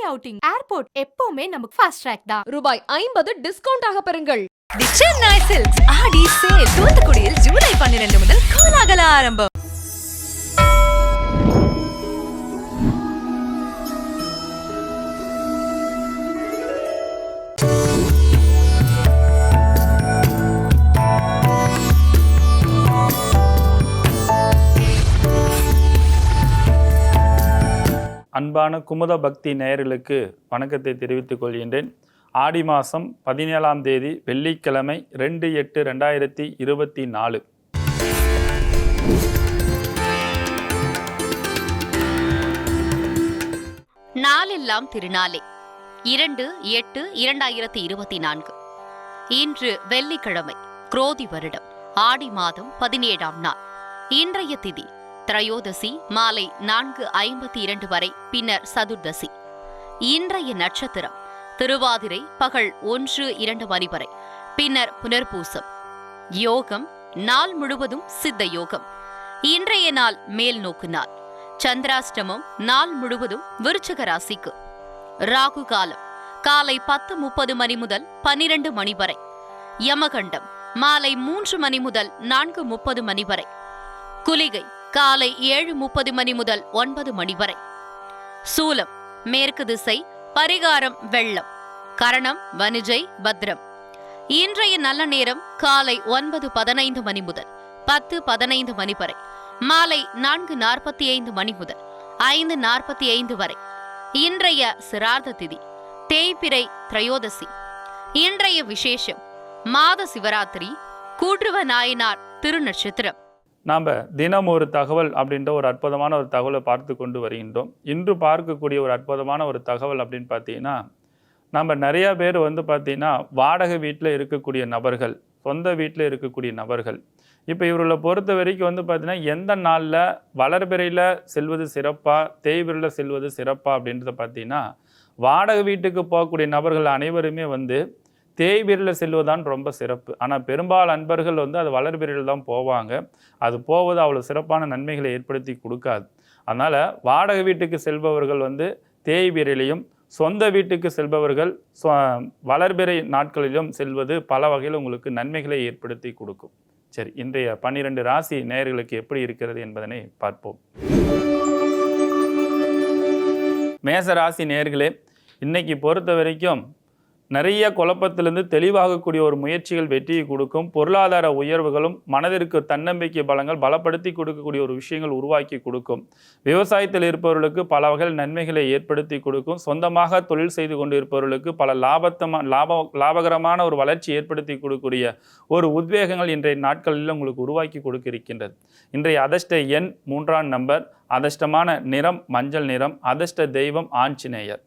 Outing, airport எப்பவுமே நமக்கு fast track தான். ரூபாய் 50 டிஸ்கவுண்ட் ஆக பெறுங்கள். தி சென்னை சில்க்ஸ் ஆடி சேல் தூத்துக்குடியில் ஜூலை 12 முதல் கோலாகல ஆரம்பம். அன்பான குமுத பக்தி நேயர்களுக்கு வணக்கத்தை தெரிவித்துக் கொள்கின்றேன். ஆடி மாதம் 17ஆம் தேதி வெள்ளிக்கிழமை 2/8/2024. நாளெல்லாம் திருநாளே 2/8/2024. இன்று வெள்ளிக்கிழமை, குரோதி வருடம், ஆடி மாதம் 17ஆம் நாள். இன்றைய திதி திரையோதசி மாலை 4:52 வரை, பின்னர் சதுர்தசி. இன்றைய நட்சத்திரம் திருவாதிரை பகல் 1-2 மணி வரை, பின்னர் புனர்பூசம். யோகம் நாள் முழுவதும் சித்த யோகம். இன்றைய நாள் மேல் நோக்கு நாள். சந்திராஷ்டமம் நாள் முழுவதும் விருச்சிக ராசிக்கு. ராகு காலம் காலை 10:30 மணி முதல் 12 மணி வரை. யமகண்டம் மாலை 3 மணி முதல் 4:30 மணி வரை. குளிகை காலை 7:30 மணி முதல் 9 மணி வரை. சூலம் மேற்கு திசை. பரிகாரம் வெள்ளம். கரணம் வனிஜை பத்ரம். இன்றைய நல்ல நேரம் காலை 9:15 மணி முதல் 10:15 மணி வரை. மாலை 4:45 மணி முதல் 5:45 வரை. இன்றைய சிரார்த்த திதி தேய்பிறை திரையோதசி. இன்றைய விசேஷம் மாத சிவராத்திரி, கூற்றுவ நாயனார் திருநட்சத்திரம். நாம் தினம் ஒரு தகவல் அப்படின்ற ஒரு அற்புதமான ஒரு தகவலை பார்த்து கொண்டு வருகின்றோம். இன்று பார்க்கக்கூடிய ஒரு அற்புதமான ஒரு தகவல் அப்படின்னு பார்த்தீங்கன்னா, நம்ம நிறையா பேர் பார்த்தீங்கன்னா வாடகை வீட்டில் இருக்கக்கூடிய நபர்கள், சொந்த வீட்டில் இருக்கக்கூடிய நபர்கள். இப்போ இவர்களை பொறுத்த வரைக்கும் பார்த்தீங்கன்னா எந்த நாளில் வளர்பிறையில் செல்வது சிறப்பா, தேய்பிறையில் செல்வது சிறப்பா அப்படின்றத பார்த்தீங்கன்னா, வாடகை வீட்டுக்கு போகக்கூடிய நபர்கள் அனைவருமே தேய்பிறையில் செல்வதுதான் ரொம்ப சிறப்பு. ஆனால் பெரும்பாலும் அன்பர்கள் அது வளர்பிறையில் தான் போவாங்க. அது போவது அவ்வளோ சிறப்பான நன்மைகளை ஏற்படுத்தி கொடுக்காது. அதனால் வாடகை வீட்டுக்கு செல்பவர்கள் தேய்பிறையிலையும், சொந்த வீட்டுக்கு செல்பவர்கள் வளர்பிறை நாட்களிலும் செல்வது பல வகையில் உங்களுக்கு நன்மைகளை ஏற்படுத்தி கொடுக்கும். சரி, இன்றைய 12 ராசி நேயர்களுக்கு எப்படி இருக்கிறது என்பதனை பார்ப்போம். மேச ராசி நேயர்களே, இன்னைக்கு பொறுத்த வரைக்கும் நிறைய குழப்பத்திலிருந்து தெளிவாகக்கூடிய ஒரு முயற்சிகள் வெற்றியை கொடுக்கும். பொருளாதார உயர்வுகளும் மனதிற்கு தன்னம்பிக்கை பலங்கள் பலப்படுத்தி கொடுக்கக்கூடிய ஒரு விஷயங்கள் உருவாக்கி கொடுக்கும். விவசாயத்தில் இருப்பவர்களுக்கு பல வகையில் நன்மைகளை ஏற்படுத்தி கொடுக்கும். சொந்தமாக தொழில் செய்து கொண்டு இருப்பவர்களுக்கு பல லாபகரமான ஒரு வளர்ச்சி ஏற்படுத்தி கொடுக்கக்கூடிய ஒரு உத்வேகங்கள் இன்றைய நாட்களில் உங்களுக்கு உருவாக்கி கொடுக்க இருக்கின்றது. இன்றைய அதிர்ஷ்ட எண் 3ஆம் நம்பர். அதிர்ஷ்டமான நிறம் மஞ்சள் நிறம். அதிர்ஷ்ட தெய்வம் ஆஞ்சநேயர்.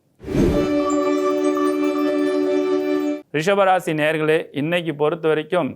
ரிஷபராசி நேயர்களே, இன்னைக்கு பொறுத்த வரைக்கும்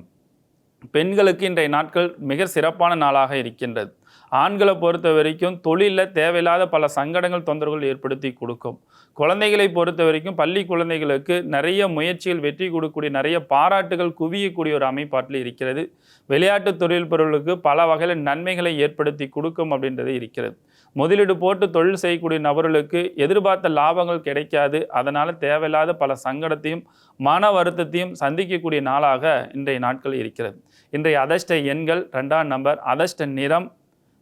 பெண்களுக்கு இன்றைய நாட்கள் மிக சிறப்பான நாளாக இருக்கின்றது. ஆண்களை பொறுத்த வரைக்கும் தொழிலில் தேவையில்லாத பல சங்கடங்கள், தொந்தரவுகள் ஏற்படுத்தி கொடுக்கும். குழந்தைகளை பொறுத்த வரைக்கும் பள்ளி குழந்தைகளுக்கு நிறைய முயற்சிகள் வெற்றி கொடுக்கக்கூடிய, நிறைய பாராட்டுகள் குவியக்கூடிய ஒரு அமைப்பாட்டில் இருக்கிறது. விளையாட்டு தொழில் பொருளுக்கு பல வகையில் நன்மைகளை ஏற்படுத்தி கொடுக்கும் அப்படின்றது இருக்கிறது. முதலீடு போட்டு தொழில் செய்யக்கூடிய நபர்களுக்கு எதிர்பார்த்த லாபங்கள் கிடைக்காது. அதனால் தேவையில்லாத பல சங்கடத்தையும் மன வருத்தத்தையும் சந்திக்கக்கூடிய நாளாக இன்றைய நாட்கள் இருக்கிறது. இன்றைய அதிர்ஷ்ட எண்கள் 2ஆம் நம்பர். அதிர்ஷ்ட நிறம்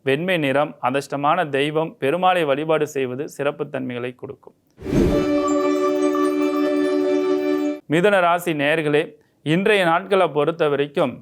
வெண்மை நிறம். அதிர்ஷ்டமான தெய்வம் பெருமாளை வழிபாடு செய்வது சிறப்பு தன்மைகளை கொடுக்கும். மிதுன ராசி நேயர்களே, இன்றைய நாட்களை பொறுத்த வரைக்கும்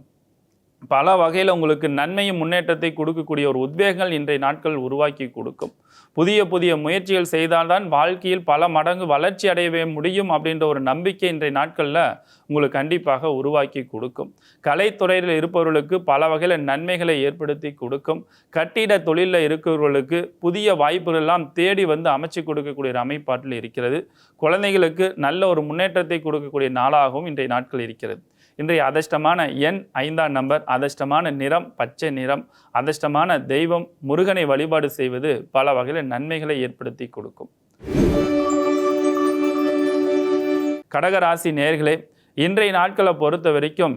பல வகையில் உங்களுக்கு நன்மையும் முன்னேற்றத்தை கொடுக்கக்கூடிய ஒரு உத்வேகங்கள் இன்றைய நாட்கள் உருவாக்கி கொடுக்கும். புதிய புதிய முயற்சிகள் செய்தால்தான் வாழ்க்கையில் பல மடங்கு வளர்ச்சி அடையவே முடியும் அப்படின்ற ஒரு நம்பிக்கை இன்றைய நாட்களில் உங்களுக்கு கண்டிப்பாக உருவாக்கி கொடுக்கும். கலைத்துறையில் இருப்பவர்களுக்கு பல வகையில் நன்மைகளை ஏற்படுத்தி கொடுக்கும். கட்டிட தொழிலில் இருக்கிறவர்களுக்கு புதிய வாய்ப்புகள் எல்லாம் தேடி அமைச்சு கொடுக்கக்கூடிய ஒரு அமைப்பாட்டில் இருக்கிறது. குழந்தைகளுக்கு நல்ல ஒரு முன்னேற்றத்தை கொடுக்கக்கூடிய நாளாகவும் இன்றைய நாட்கள் இருக்கிறது. இன்றைய அதிர்ஷ்டமான எண் 5ஆம் நம்பர். அதிர்ஷ்டமான நிறம் பச்சை நிறம். அதிர்ஷ்டமான தெய்வம் முருகனை வழிபாடு செய்வது பல வகையில் நன்மைகளை ஏற்படுத்தி கொடுக்கும். கடகராசி நேயர்களே, இன்றைய நாட்களை பொறுத்த வரைக்கும்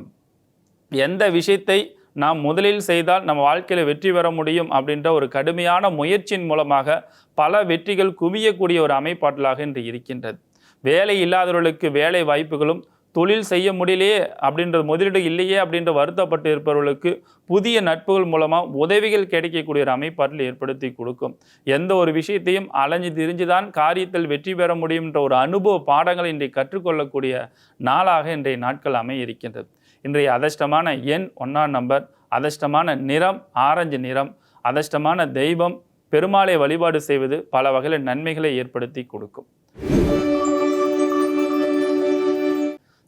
எந்த விஷயத்தை நாம் முதலில் செய்தால் நம்ம வாழ்க்கையில் வெற்றி பெற முடியும் அப்படின்ற ஒரு கடுமையான முயற்சியின் மூலமாக பல வெற்றிகள் குவியக்கூடிய ஒரு அமைப்பாற்றலாக இன்று இருக்கின்றது. வேலை இல்லாதவர்களுக்கு வேலை வாய்ப்புகளும், தொழில் செய்ய முடியலையே அப்படின்ற முதலீடு இல்லையே அப்படின்ற வருத்தப்பட்டு இருப்பவர்களுக்கு புதிய நட்புகள் மூலமாக உதவிகள் கிடைக்கக்கூடிய ஒரு அமைப்பாற்றல் ஏற்படுத்தி கொடுக்கும். எந்த ஒரு விஷயத்தையும் அலைஞ்சு திரிஞ்சுதான் காரியத்தில் வெற்றி பெற முடியும்ன்ற ஒரு அனுபவ பாடங்களை இன்றைய கற்றுக்கொள்ளக்கூடிய நாளாக இன்றைய நாட்கள் அமைய இருக்கின்றது. இன்றைய அதிர்ஷ்டமான எண் 1ஆம் நம்பர், அதிர்ஷ்டமான நிறம் ஆரஞ்சு நிறம், அதிர்ஷ்டமான தெய்வம் பெருமாளை வழிபாடு செய்வது பல வகையில் நன்மைகளை ஏற்படுத்தி கொடுக்கும்.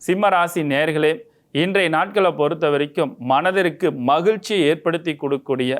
சிம்ம ராசி நேயர்களே, இன்றைய நாட்களை பொறுத்த வரைக்கும் மனதிற்கு மகிழ்ச்சியை ஏற்படுத்தி கொடுக்கக்கூடிய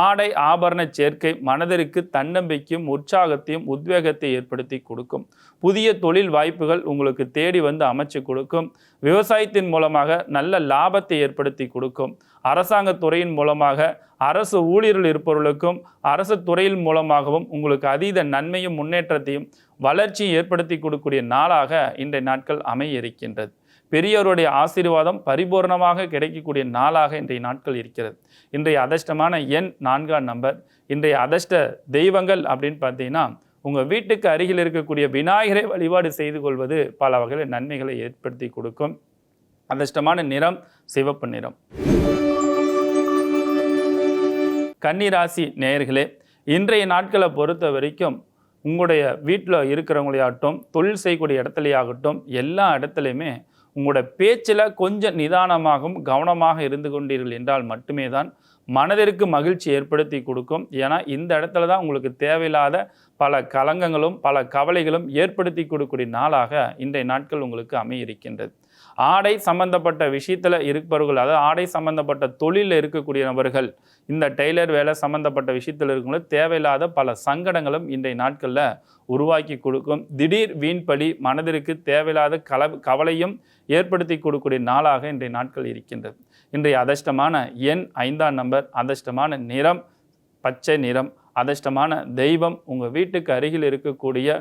ஆடை ஆபரண சேர்க்கை மனதிற்கு தன்னம்பிக்கையும் உற்சாகத்தையும் உத்வேகத்தை ஏற்படுத்தி கொடுக்கும். புதிய தொழில் வாய்ப்புகள் உங்களுக்கு தேடி வந்து அமைச்சு கொடுக்கும். விவசாயத்தின் மூலமாக நல்ல லாபத்தை ஏற்படுத்தி கொடுக்கும். அரசாங்க துறையின் மூலமாக அரசு ஊழியர்கள் இருப்பவர்களுக்கும் அரசு துறையின் மூலமாகவும் உங்களுக்கு அதீத நன்மையும் முன்னேற்றத்தையும் வளர்ச்சியை ஏற்படுத்தி கொடுக்கக்கூடிய நாளாக இன்றைய நாட்கள் அமைய இருக்கின்றது. பெரியவருடைய ஆசீர்வாதம் பரிபூர்ணமாக கிடைக்கக்கூடிய நாளாக இன்றைய நாட்கள் இருக்கிறது. இன்றைய அதிர்ஷ்டமான எண் 4ஆம் நம்பர். இன்றைய அதிர்ஷ்ட தெய்வங்கள் அப்படின்னு பார்த்தீங்கன்னா, உங்கள் வீட்டுக்கு அருகில் இருக்கக்கூடிய விநாயகரை வழிபாடு செய்து கொள்வது பல வகையில் நன்மைகளை ஏற்படுத்தி கொடுக்கும். அதிர்ஷ்டமான நிறம் சிவப்பு நிறம். கன்னிராசி நேயர்களே, இன்றைய நாட்களை பொறுத்த வரைக்கும் உங்களுடைய வீட்டில் இருக்கிறவங்களையாகட்டும், தொழில் செய்யக்கூடிய இடத்துலையாகட்டும், எல்லா இடத்துலையுமே உங்களோட பேச்சில் கொஞ்சம் நிதானமாகவும் கவனமாக இருந்து கொண்டீர்கள் என்றால் மட்டுமே தான் மனதிற்கு மகிழ்ச்சி ஏற்படுத்தி கொடுக்கும். ஏன்னா இந்த இடத்துல தான் உங்களுக்கு தேவையில்லாத பல கலங்கங்களும் பல கவலைகளும் ஏற்படுத்தி கொடுக்கக்கூடிய நாளாக இன்றைய நாட்கள் உங்களுக்கு அமைய இருக்கின்றது. ஆடை சம்பந்தப்பட்ட விஷயத்தில் இருப்பவர்கள், அதாவது ஆடை சம்பந்தப்பட்ட தொழிலில் இருக்கக்கூடிய நபர்கள், இந்த டெய்லர் வேலை சம்பந்தப்பட்ட விஷயத்தில் இருக்கவங்களுக்கு தேவையில்லாத பல சங்கடங்களும் இன்றைய நாட்களில் உருவாக்கி கொடுக்கும். திடீர் வீண்படி மனதிற்கு தேவையில்லாத கவலையும் ஏற்படுத்தி கொடுக்கக்கூடிய நாளாக இன்றைய நாட்கள் இருக்கின்றது. இன்றைய அதிர்ஷ்டமான எண் 5ஆம் நம்பர், அதிர்ஷ்டமான நிறம் பச்சை நிறம், அதிர்ஷ்டமான தெய்வம் உங்கள் வீட்டுக்கு அருகில் இருக்கக்கூடிய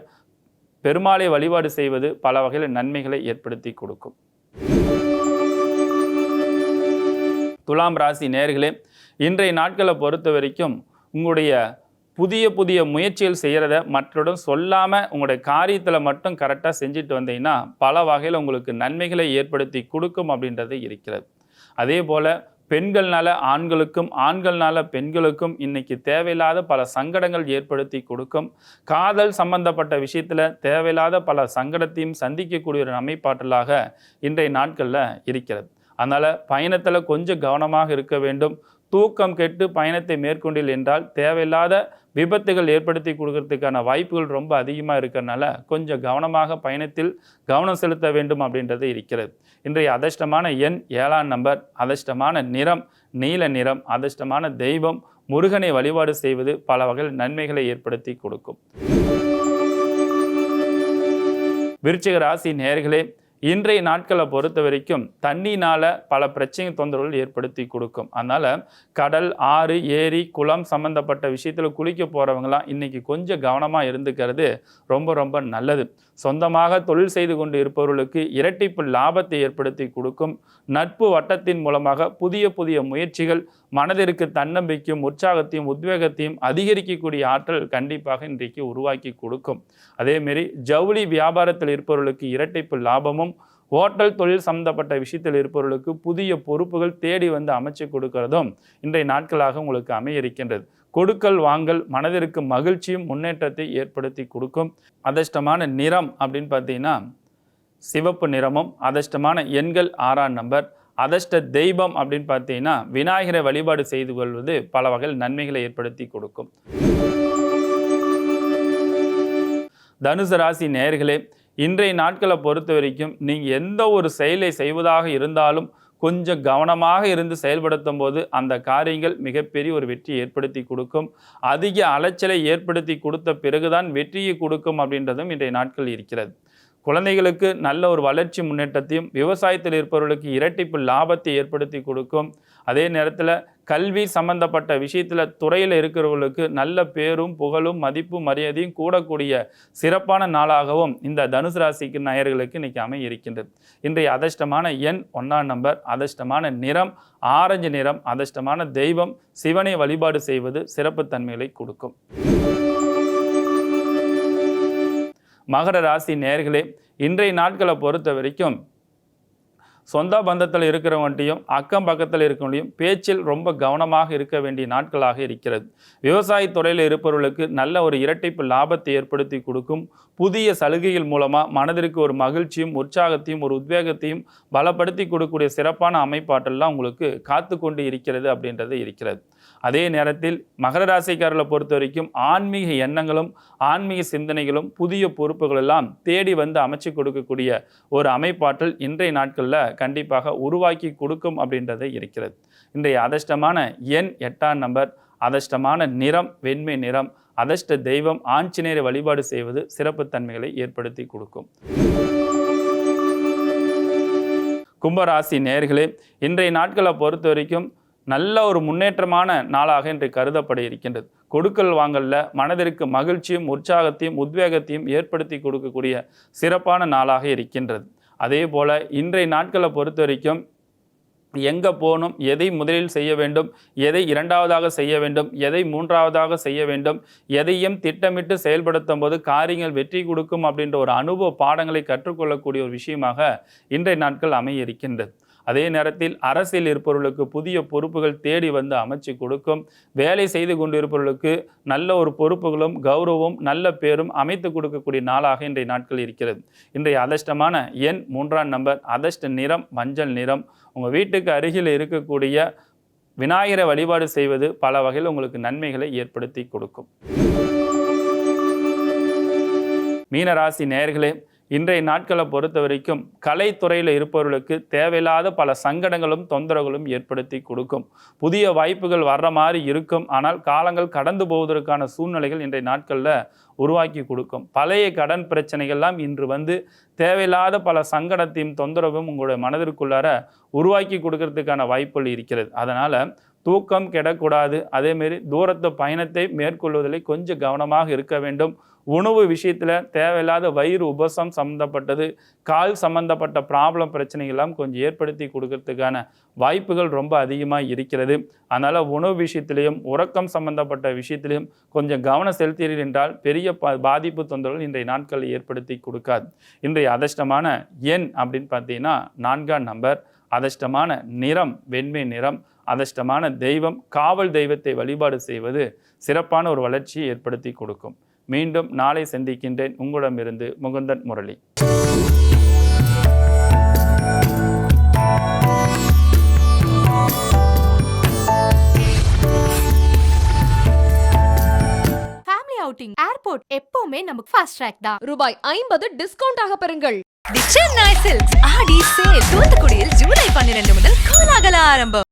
பெருமாளை வழிபாடு செய்வது பல வகையில் நன்மைகளை ஏற்படுத்தி கொடுக்கும். துலாம் ராசி நேயர்களே, இன்றைய நாட்களை பொறுத்த வரைக்கும் உங்களுடைய புதிய முயற்சிகள் செய்கிறத மற்றவரிடம் சொல்லாமல் உங்களுடைய காரியத்தில் மட்டும் கரெக்டாக செஞ்சுட்டு வந்தீங்கன்னா பல வகையில் உங்களுக்கு நன்மைகளை ஏற்படுத்தி கொடுக்கும் அப்படின்றது இருக்கிறது. அதே போல் பெண்கள்னால ஆண்களுக்கும் ஆண்கள்னால பெண்களுக்கும் இன்னைக்கு தேவையில்லாத பல சங்கடங்கள் ஏற்படுத்தி கொடுக்கும். காதல் சம்பந்தப்பட்ட விஷயத்தில் தேவையில்லாத பல சங்கடத்தையும் சந்திக்கக்கூடிய ஒரு அமைப்பாற்றலாக இன்றைய நாட்களில் இருக்கிறது. அதனால் பயணத்தில் கொஞ்சம் கவனமாக இருக்க வேண்டும். தூக்கம் கெட்டு பயணத்தை மேற்கொண்டில் என்றால் தேவையில்லாத விபத்துகள் ஏற்படுத்தி கொடுக்கறதுக்கான வாய்ப்புகள் ரொம்ப அதிகமாக இருக்கிறதுனால கொஞ்சம் கவனமாக பயணத்தில் கவனம் செலுத்த வேண்டும் அப்படின்றது இருக்கிறது. இன்றைய அதிர்ஷ்டமான எண் 7ஆம் நம்பர், அதிர்ஷ்டமான நிறம் நீல நிறம், அதிர்ஷ்டமான தெய்வம் முருகனை வழிபாடு செய்வது பல வகையில் நன்மைகளை ஏற்படுத்தி கொடுக்கும். விருச்சிக ராசி நேயர்களே, இன்றைய நாட்களை பொறுத்த வரைக்கும் தண்ணினால் பல பிரச்சனை தொந்தரவுகள் ஏற்படுத்தி கொடுக்கும். அதனால் கடல், ஆறு, ஏரி, குளம் சம்மந்தப்பட்ட விஷயத்தில் குளிக்க போகிறவங்களாம் இன்றைக்கி கொஞ்சம் கவனமாக இருந்துக்கிறது ரொம்ப நல்லது. சொந்தமாக தொழில் செய்து கொண்டு இருப்பவர்களுக்கு இரட்டிப்பு லாபத்தை ஏற்படுத்தி கொடுக்கும். நட்பு வட்டத்தின் மூலமாக புதிய முயற்சிகள் மனதிற்கு தன்னம்பிக்கையும் உற்சாகத்தையும் உத்வேகத்தையும் அதிகரிக்கக்கூடிய ஆற்றல் கண்டிப்பாக இன்றைக்கு உருவாக்கி கொடுக்கும். அதேமாரி ஜவுளி வியாபாரத்தில் இருப்பவர்களுக்கு இரட்டிப்பு லாபமும், ஹோட்டல் தொழில் சம்பந்தப்பட்ட விஷயத்தில் இருப்பவர்களுக்கு புதிய பொறுப்புகள் தேடி வந்து அமைச்சு கொடுக்கிறதும் இன்றைய நாட்களாக உங்களுக்கு அமைய இருக்கின்றது. கொடுக்கல் வாங்கல் மனதிற்கு மகிழ்ச்சியும் முன்னேற்றத்தை ஏற்படுத்தி கொடுக்கும். அதிர்ஷ்டமான நிறம் அப்படின்னு பார்த்தீங்கன்னா சிவப்பு நிறமும், அதிர்ஷ்டமான எண்கள் 6ஆம் நம்பர், அதிர்ஷ்ட தெய்வம் அப்படின்னு பார்த்தீங்கன்னா விநாயகரை வழிபாடு செய்து கொள்வது பல வகையில் நன்மைகளை ஏற்படுத்தி கொடுக்கும். தனுசு ராசி நேயர்களே, இன்றைய நாட்களை பொறுத்த வரைக்கும் நீங்கள் எந்த ஒரு செயலை செய்வதாக இருந்தாலும் கொஞ்சம் கவனமாக இருந்து செயல்படுத்தும் போது அந்த காரியங்கள் மிகப்பெரிய ஒரு வெற்றியை ஏற்படுத்தி கொடுக்கும். அதிக அலைச்சலை ஏற்படுத்தி கொடுத்த பிறகுதான் வெற்றியை கொடுக்கும் அப்படின்றதும் இன்றைய நாட்கள் இருக்கிறது. குழந்தைகளுக்கு நல்ல ஒரு வளர்ச்சி முன்னேற்றத்தையும், விவசாயத்தில் இருப்பவர்களுக்கு இரட்டிப்பு லாபத்தை ஏற்படுத்தி கொடுக்கும். அதே நேரத்தில் கல்வி சம்பந்தப்பட்ட விஷயத்தில் துறையில் இருக்கிறவர்களுக்கு நல்ல பேரும் புகழும் மதிப்பும் மரியாதையும் கூடக்கூடிய சிறப்பான நாளாகவும் இந்த தனுசு ராசிக்கு நேயர்களுக்கு இன்னைக்கு அமைய இருக்கின்றது. இன்றைய அதிர்ஷ்டமான எண் 1ஆம் நம்பர், அதிர்ஷ்டமான நிறம் ஆரஞ்சு நிறம், அதிர்ஷ்டமான தெய்வம் சிவனை வழிபாடு செய்வது சிறப்பு தன்மைகளை கொடுக்கும். மகர ராசி நேயர்களே, இன்றைய நாட்களை பொறுத்த வரைக்கும் சொந்த பந்தத்தில் இருக்கிறவங்கள்ட்டையும் அக்கம் பக்கத்தில் இருக்கிறவங்களையும் பேச்சில் ரொம்ப கவனமாக இருக்க வேண்டிய நாட்களாக இருக்கிறது. விவசாயத்துறையில் இருப்பவர்களுக்கு நல்ல ஒரு இரட்டிப்பு லாபத்தை ஏற்படுத்தி கொடுக்கும். புதிய சலுகைகள் மூலமாக மனதிற்கு ஒரு மகிழ்ச்சியும் உற்சாகத்தையும் ஒரு உத்வேகத்தையும் பலப்படுத்தி கொடுக்கக்கூடிய சிறப்பான அமைப்பாற்றெல்லாம் உங்களுக்கு காத்து கொண்டு இருக்கிறது அப்படின்றது இருக்கிறது. அதே நேரத்தில் மகர ராசிக்காரர்களை பொறுத்த வரைக்கும் ஆன்மீக எண்ணங்களும் ஆன்மீக சிந்தனைகளும் புதிய பொறுப்புகள் எல்லாம் தேடி வந்து அமைச்சு கொடுக்கக்கூடிய ஒரு அமைப்பாற்றல் இன்றைய நாட்களில் கண்டிப்பாக உருவாக்கி கொடுக்கும் அப்படின்றது இருக்கிறது. இன்றைய அதிர்ஷ்டமான எண் 8ஆம் நம்பர், அதிர்ஷ்டமான நிறம் வெண்மை நிறம், அதிர்ஷ்ட தெய்வம் ஆஞ்சநேயரை வழிபாடு செய்வது சிறப்பு தன்மைகளை ஏற்படுத்தி கொடுக்கும். கும்பராசி நேயர்களே, இன்றைய நாட்களை பொறுத்த வரைக்கும் நல்ல ஒரு முன்னேற்றமான நாளாக இன்று கருதப்பட இருக்கின்றது. கொடுக்கல் வாங்கல்ல மனதிற்கு மகிழ்ச்சியும் உற்சாகத்தையும் உத்வேகத்தையும் ஏற்படுத்தி கொடுக்கக்கூடிய சிறப்பான நாளாக இருக்கின்றது. அதே போல் இன்றைய நாட்களை பொறுத்த வரைக்கும் எங்கே போகணும், எதை முதலில் செய்ய வேண்டும், எதை இரண்டாவதாக செய்ய வேண்டும், எதை மூன்றாவதாக செய்ய வேண்டும், எதையும் திட்டமிட்டு செயல்படுத்தும் போது காரியங்கள் வெற்றி கொடுக்கும் அப்படின்ற ஒரு அனுபவ பாடங்களை கற்றுக்கொள்ளக்கூடிய ஒரு விஷயமாக இன்றைய நாட்கள் அமைய இருக்கின்றது. அதே நேரத்தில் அரசியல் இருப்பவர்களுக்கு புதிய பொறுப்புகள் தேடி வந்து அமைச்சு கொடுக்கும். வேலை செய்து கொண்டிருப்பவர்களுக்கு நல்ல ஒரு பொறுப்புகளும் கௌரவம் நல்ல பேரும் அமைத்து கொடுக்கக்கூடிய நாளாக இன்றைய நாட்கள் இருக்கிறது. இன்றைய அதிர்ஷ்டமான எண் 3ஆம் நம்பர், அதிர்ஷ்ட நிறம் மஞ்சள் நிறம். உங்கள் வீட்டுக்கு அருகில் இருக்கக்கூடிய விநாயகரை வழிபாடு செய்வது பல வகையில் உங்களுக்கு நன்மைகளை ஏற்படுத்தி கொடுக்கும். மீனராசி நேயர்களே, இன்றைய நாட்களை பொறுத்த வரைக்கும் கலைத்துறையில் இருப்பவர்களுக்கு தேவையில்லாத பல சங்கடங்களும் தொந்தரவுகளும் ஏற்படுத்தி கொடுக்கும். புதிய வாய்ப்புகள் வர்ற மாதிரி இருக்கும். ஆனால் காலங்கள் கடந்து போவதற்கான சூழ்நிலைகள் இன்றைய நாட்களில் உருவாக்கி கொடுக்கும். பழைய கடன் பிரச்சனைகள்லாம் இன்று வந்து தேவையில்லாத பல சங்கடத்தையும் தொந்தரவும் உங்களுடைய மனதிற்குள்ளார உருவாக்கி கொடுக்கறதுக்கான வாய்ப்புகள் இருக்கிறது. அதனால் தூக்கம் கெடக்கூடாது. அதேமாரி தூரத்து பயணத்தை மேற்கொள்வதில் கொஞ்சம் கவனமாக இருக்க வேண்டும். உணவு விஷயத்தில் தேவையில்லாத வயிறு உபசம் சம்மந்தப்பட்டது, கால் சம்மந்தப்பட்ட ப்ராப்ளம் பிரச்சனைகள்லாம் கொஞ்சம் ஏற்படுத்தி கொடுக்கறதுக்கான வாய்ப்புகள் ரொம்ப அதிகமாக இருக்கிறது. அதனால் உணவு விஷயத்திலையும் உறக்கம் சம்மந்தப்பட்ட விஷயத்திலையும் கொஞ்சம் கவனம் செலுத்தீர்கள் என்றால் பெரிய பாதிப்பு தொந்தரவுகள் இன்றைய நாட்களில் ஏற்படுத்தி கொடுக்காது. இன்றைய அதிர்ஷ்டமான எண் அப்படின்னு பார்த்தீங்கன்னா 4ஆம் நம்பர், அதிர்ஷ்டமான நிறம் வெண்மை நிறம், அதிர்ஷ்டமான தெய்வம் காவல் தெய்வத்தை வழிபாடு செய்வது சிறப்பான ஒரு வளர்ச்சியை ஏற்படுத்தி கொடுக்கும். மீண்டும் நாளை சந்திக்கின்றேன். உங்களிடமிருந்து Mukundan Murali. Family outing airport எப்பவுமே நமக்கு ஃபாஸ்ட் ட்ராக் தான். ரூபாய் 50 டிஸ்கவுண்ட் ஆக பெறுங்கள். தி சென்னை சில்க்ஸ் ஆடி சேல் தூத்துக்குடியில் ஜூலை 12 முதல் கோலாகல ஆரம்பம்.